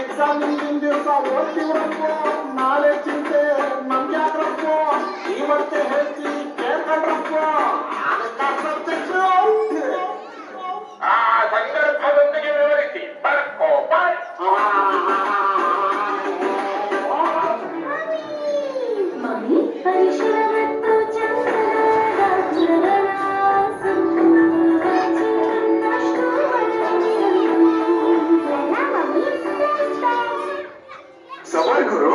Exam ಹಿಂದಿನ ದಿವಸ ಓದ್ತೀವ್ರಪ್ಪ, ನಾಳೆ ಚಿಂತೆ ನಮ್ಗೆ ಯಾಕ್ರಪ್ಪ, ಇವತ್ತೇ ಹೇಳ್ತಿ ಕೇಳ್ಕೊಂಡ್ರಪ್ಪ. ಆ ಸಂದರ್ಭದೊಂದಿಗೆ ವಿವರಿಸಿ ಬರ್ಕೋಪ. ಸವಾಲ್ಗುರು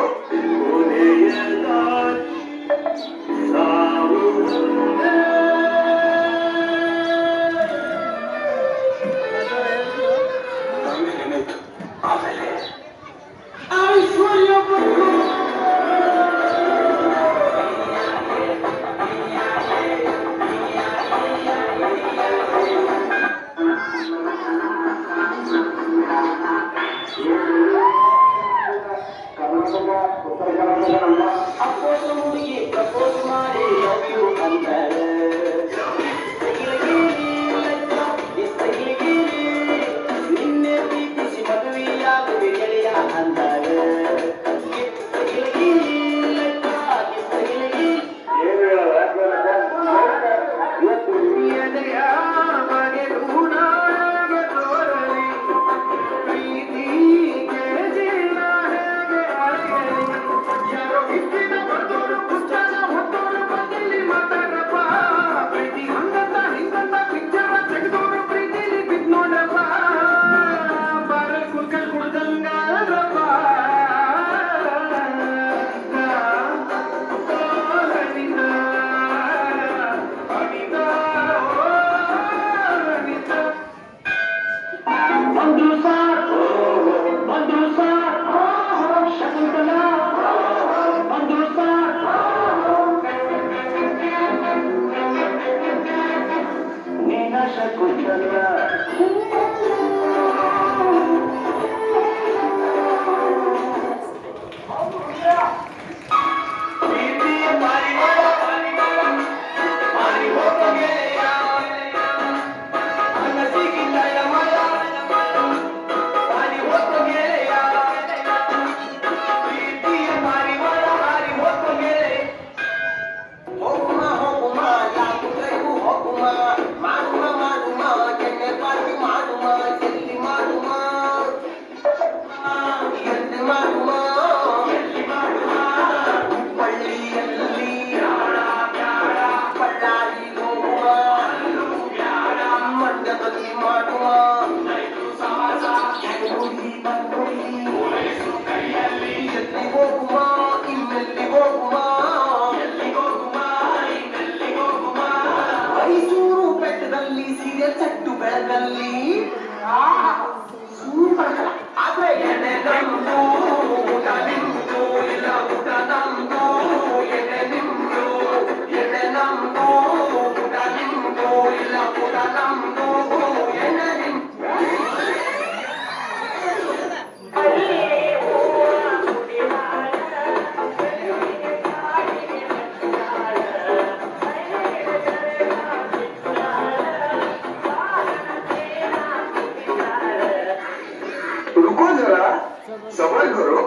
ಸವಾಲ್ಗುರು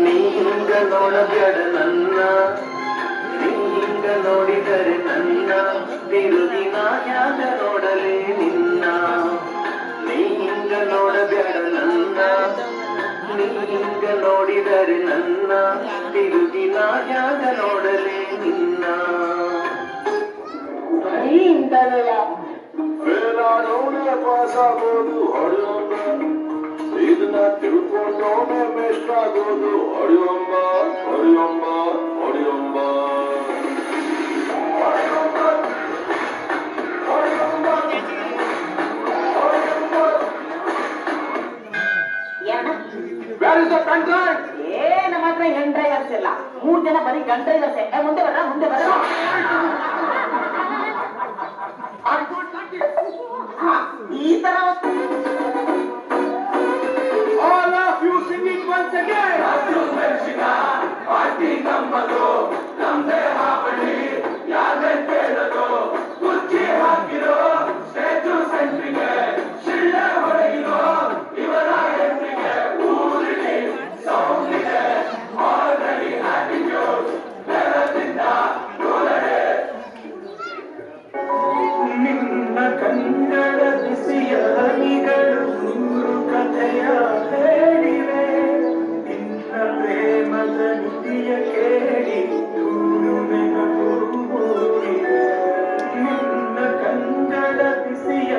ನೀ ಹಿಂಗ ನೋಡಬೇಡ ನನ್ನ, ನೀ ಹಿಂಗ ನೋಡಿದರೆ ನನ್ನ ತಿರುಗಿನ ಯಾಗ ನೋಡಲೇ ನಿನ್ನ. ನೀ ಹಿಂಗ ನೋಡಬೇಡ ನನ್ನ, ನೀ ಹಿಂಗ ನೋಡಿದರೆ ನನ್ನ ತಿರುಗಿನ ಯಾಗ ನೋಡಲೇ ನಿನ್ನ. ಪಾಸಾಗೋದು ಹೊಡೆಯೋಣ ಇದನ್ನ ತಿಳ್ಕೊಂಡೋನೆ ಬೆಸ್ಟ್ ಆಗೋದು. ಹೊಡಿಯೊಮ್ಮ ಹೊಡಿಯೊಮ್ಮ ಹೊಡಿಯೊಮ್ಮ ಏ ನಮ್ಮ ಹತ್ರ ಹೆಣ್ ಡ್ರೈವರ್ಸ್ ಇಲ್ಲ, 3 ಜನ ಬರೀ ಗಂಡ ಡ್ರೈವರ್ಸೆ. ಮುಂದೆ ಬರ್ರ ಮುಂದೆ ಬರ್ರ. ಈ ತರ All of you sing it once again. ನಿನ್ನ ಕನ್ನಡ ಬಿಸಿಯ ಹನಿಗಳು 100 ಕಥೆಯ ಹೇಳಿವೆ. ನಿನ್ನ ಪ್ರೇಮದ ನುಡಿಯ ಕೇಳಿ 100 ನೆನಪು ಮೂಡಿವೆ. ನಿನ್ನ ಕನ್ನಡ ಬಿಸಿಯ